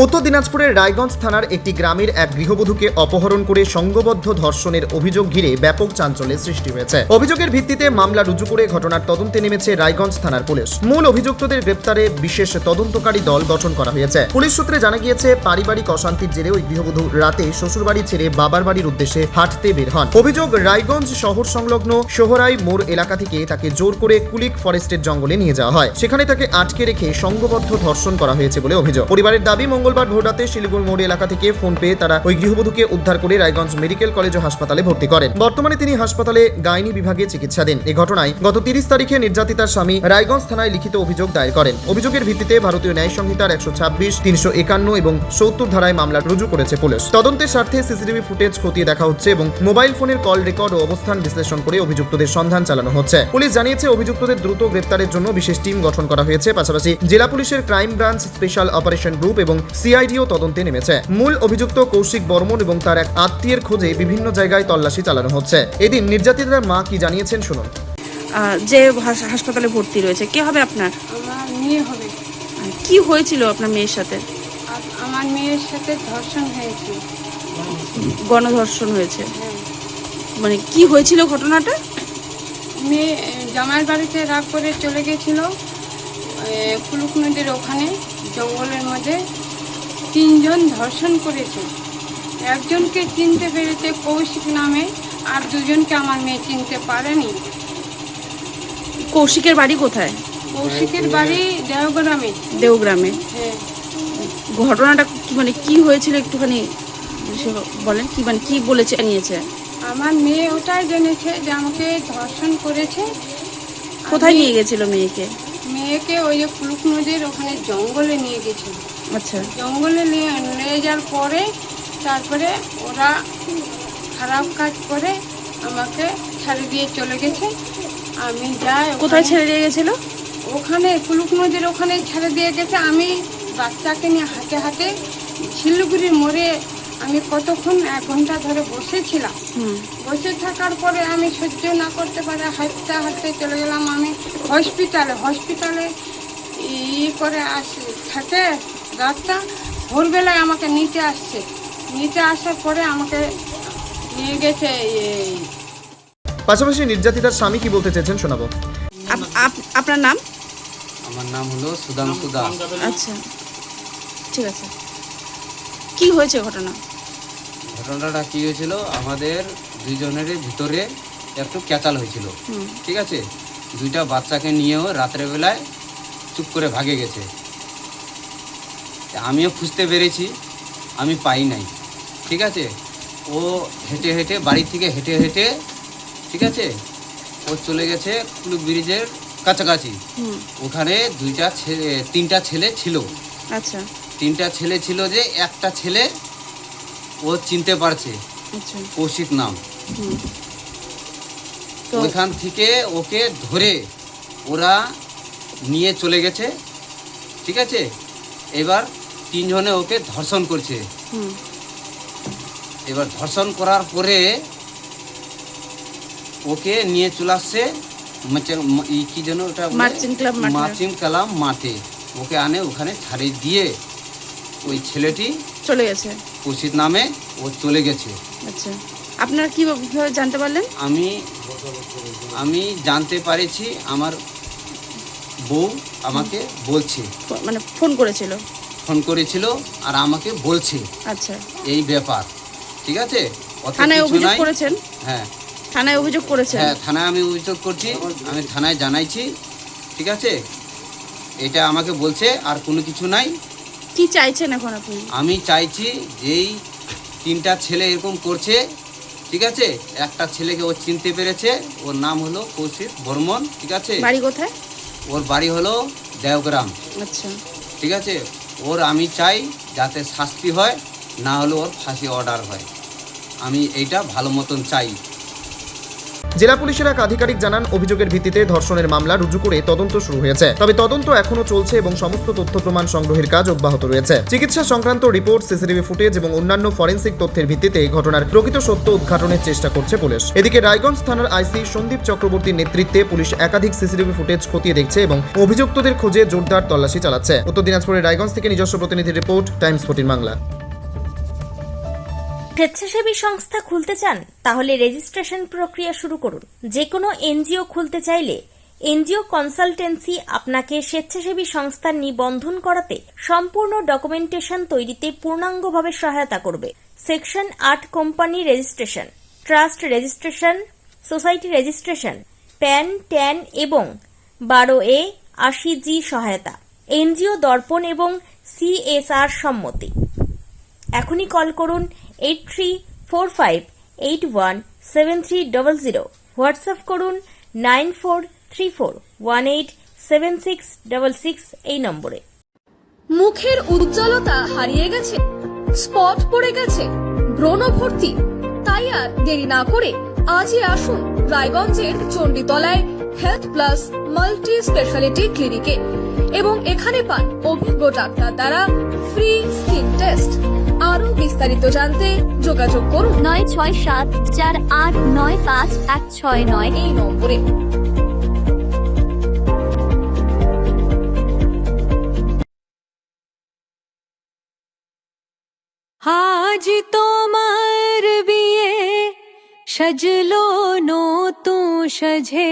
উত্তর দিনাজপুরের রায়গঞ্জ থানার একটি গ্রামের এক গৃহবধূকে অপহরণ করে সংঘবদ্ধ ধর্ষণের অভিযোগ ঘিরে ব্যাপক চাঞ্চল্যের সৃষ্টি হয়েছে। অভিযোগের ভিত্তিতে মামলা রুজু করে ঘটনার তদন্তে নেমেছে রায়গঞ্জ থানার পুলিশ। মূল অভিযুক্তদের গ্রেপ্তারে বিশেষ তদন্তকারী দল গঠন করা হয়েছে। পুলিশ সূত্রে জানা গিয়েছে, পারিবারিক অশান্তির জেরে ওই গৃহবধূ রাতে শ্বশুরবাড়ি ছেড়ে বাবার বাড়ির উদ্দেশ্যে হাঁটতে বের হন। অভিযোগ, রায়গঞ্জ শহর সংলগ্ন সোহরাই মোড় এলাকা থেকে তাকে জোর করে কুলিক ফরেস্টের জঙ্গলে নিয়ে যাওয়া হয়। সেখানে তাকে আটকে রেখে সংঘবদ্ধ ধর্ষণ করা হয়েছে বলে অভিযোগ। পরিবারের দাবি, মঙ্গলবার ভোররাতে শিলিগুড়ি মোড় এলাকা থেকে ফোন পেয়ে তারা ওই গৃহবধূকে উদ্ধার করে রায়গঞ্জ মেডিকেল কলেজ ও হাসপাতালে ভর্তি করেন। বর্তমানে তিনি হাসপাতালে গাইনি বিভাগে চিকিৎসাধীন। এই ঘটনায় গত 30 তারিখে নির্যাতিতার স্বামী রায়গঞ্জ থানায় লিখিত অভিযোগ দায়ের করেন। অভিযোগের ভিত্তিতে ভারতীয় ন্যায় সংহিতার 126, 351 এবং 70 ধারায় মামলা রুজু করেছে পুলিশ। তদন্তের স্বার্থে সিসিটিভি ফুটেজ খতিয়ে দেখা হচ্ছে এবং মোবাইল ফোনের কল রেকর্ড ও অবস্থান বিশ্লেষণ করে অভিযুক্তদের সন্ধান চালানো হচ্ছে। পুলিশ জানিয়েছে, অভিযুক্তদের দ্রুত গ্রেপ্তারের জন্য বিশেষ টিম গঠন করা হয়েছে। পাশাপাশি জেলা পুলিশের crime branch, special operation group এবং সিআইডিও তদন্তে নেমেছে। মূল অভিযুক্ত কৌশিক বর্মন এবং তার এক আত্মীয়ের খোঁজে বিভিন্ন জায়গায় তল্লাশি চালানো হচ্ছে। এদিন নির্যাতিতার মা কি জানিয়েছেন শুনুন। যে হাসপাতালে ভর্তি রয়েছে, কে হবে আপনার? আমার মেয়ে হবে। কি হয়েছিল আপনার মেয়ের সাথে? আমার মেয়ের সাথে ধর্ষণ হয়েছে। গণধর্ষণ হয়েছে? হ্যাঁ। মানে কি হয়েছিল ঘটনাটা? মেয়ে জামাইয়ের বাড়িতে রাগ করে চলে গেছিল কুলুক নদীর ওখানে জঙ্গলের মধ্যে। 3 জন ধর্ষণ করেছে। একজনকে চিনতে পেরেছে কৌশিক নামে, আর 2 জনকে আমার মেয়ে চিনতে পারেনি। কৌশিকের বাড়ি কোথায়? কৌশিকের বাড়ি দেওগ্রামে। দেওগ্রামে? হ্যাঁ। ঘটনাটা মানে কি হয়েছিল একটুখানি বলেন। কি বলেছে নিয়েছে? আমার মেয়ে ওটাই জেনেছে যে আমাকে ধর্ষণ করেছে। কোথায় নিয়ে গেছিল মেয়েকে? মেয়েকে ওই যে কুলুক নদীর ওখানে জঙ্গলে নিয়ে গেছিল। আচ্ছা। জঙ্গলে নিয়ে যাওয়ার পরে তারপরে ওরা খারাপ কাজ করে আমাকে ছেড়ে দিয়ে চলে গেছে। আমি যাই। কোথায় ছেড়ে দিয়ে গেছিল? ওখানে কুলুক নদীর ওখানে ছেড়ে দিয়ে গেছে। আমি বাচ্চাকে নিয়ে হাঁটে হাঁটে শিলিগুড়ির মোড়ে আমি কতক্ষণ 1 ঘন্টা ধরে বসেছিলাম। বসে থাকার পরে আমি সহ্য না করতে পারে হাঁটতে হাঁটতে চলে গেলাম আমি হসপিটালে করে থাকে রাতটা। ভোরবেলায় আমাকে নিতে আসার পরে আমাকে নিয়ে গেছে। পাশাপাশি নির্যাতিতার স্বামী কি বলতে চেয়েছেন শোনাবো। আপনার নাম? আমার নাম হলো সুধাংশু দাস। আচ্ছা, ঠিক আছে। কি হয়েছে ঘটনাটা কি হয়েছিল, আমাদের 2 জনের ভিতরে একটু ক্যাচাল হয়েছিল। ঠিক আছে, 2টা বাচ্চাকে নিয়েও রাত্রের বেলায় চুপ করে ভাগে গেছে। আমিও খুঁজতে পেরেছি, আমি পাই নাই। ঠিক আছে, ও হেঁটে হেঁটে বাড়ি থেকে হেঁটে ঠিক আছে ও চলে গেছে কুলুক ব্রিজের কাছাকাছি। ওখানে 3টা ছেলে ছিল। আচ্ছা। 3টা ছেলে ছিল, যে একটা ছেলে ও চিনতে পারছে, কৌশিক নাম। ওইখান থেকে ওকে ধরে ওরা নিয়ে চলে গেছে। ঠিক আছে, এবার 3 জনে ওকে ধর্ষণ করছে। এবার ধর্ষণ করার পরে ওকে নিয়ে চলে আসছে কি যেন ওটা মার্চিং ক্লাব মাঠে। ওকে আনে, ওখানে ছাড়িয়ে দিয়ে ওই ছেলেটি চলে গেছে কৌশিক নামে, ও চলে গেছে। আচ্ছা, আপনারা কিভাবে জানতে পারলেন? আমি জানতে পারেছি, আমার বউ আমাকে বলছে। মানে ফোন করেছিল আর আমাকে বলছে। আচ্ছা, এই ব্যাপার। ঠিক আছে, থানায় অভিযোগ করেছেন? হ্যাঁ, থানায় অভিযোগ করেছেন? হ্যাঁ, থানায় আমি অভিযোগ করছি, আমি থানায় জানাইছি। ঠিক আছে, এটা আমাকে বলছে, আর কোনো কিছু নাই। কি চাইছেন এখন আপনি? আমি চাইছি যেই 3টা ছেলে এরকম করছে, ঠিক আছে, একটা ছেলেকে ও চিনতে পেরেছে, ওর নাম হলো কৌশিক বর্মন। ঠিক আছে, বাড়ি কোথায়? ওর বাড়ি হলো দেওগ্রাম। আচ্ছা, ঠিক আছে, ওর আমি চাই যাতে শাস্তি হয়, না হলে ওর ফাঁসি অর্ডার হয়। আমি এইটা ভালো মতন চাই। জেলা পুলিশের এক আধিকারিক জানান, অভিযোগের ভিত্তিতে ধর্ষণের মামলা রুজু করে তদন্ত শুরু হয়েছে। তবে তদন্ত এখনো চলছে এবং সমস্ত তথ্য প্রমাণ সংগ্রহের কাজ অব্যাহত রয়েছে। চিকিৎসা সংক্রান্ত রিপোর্ট, সিসিটিভি ফুটেজ এবং অন্যান্য ফরেনসিক তথ্যের ভিত্তিতে ঘটনার প্রকৃত সত্য উদ্ঘাটনের চেষ্টা করছে পুলিশ। এদিকে রায়গঞ্জ থানার আইসি সন্দীপ চক্রবর্তীর নেতৃত্বে পুলিশ একাধিক সিসিটিভি ফুটেজ খতিয়ে দেখছে এবং অভিযুক্তদের খোঁজে জোরদার তল্লাশি চালাচ্ছে। উত্তর দিনাজপুরের রায়গঞ্জ থেকে নিজস্ব প্রতিনিধির রিপোর্ট, টাইমস 14 বাংলা। স্বেচ্ছাসেবী সংস্থা খুলতে চান? তাহলে রেজিস্ট্রেশন প্রক্রিয়া শুরু করুন। যে কোনো এনজিও খুলতে চাইলে এনজিও কনসালটেন্সি আপনাকে স্বেচ্ছাসেবী সংস্থার নিবন্ধন করাতে সম্পূর্ণ ডকুমেন্টেশন তৈরিতে পূর্ণাঙ্গভাবে সহায়তা করবে। Section 8 company registration, trust registration, society registration, pan, tan এবং 12A 80G সহায়তা, এনজিও দর্পণ এবং CSR সম্মতি। এখনই কল করুন 8345817300, হোয়াটসঅ্যাপ করুন 9434187666 এই নম্বরে। মুখের উজ্জ্বলতা হারিয়ে গেছে, স্পট পড়ে গেছে, ব্রণ ভর্তি, তাই আর দেরি না করে আজই আসুন রায়গঞ্জের চণ্ডীতলায় হেলথ প্লাস মাল্টি স্পেশালিটি ক্লিনিকে এবং এখানে পান অভিজ্ঞ ডাক্তার দ্বারা ফ্রি স্কিন টেস্ট। আরো বিস্তারিত জানতে যোগাযোগ করুন 9674895169 এই নম্বরে। আজ তোমার বিয়ে সাজলো নতুন সাজে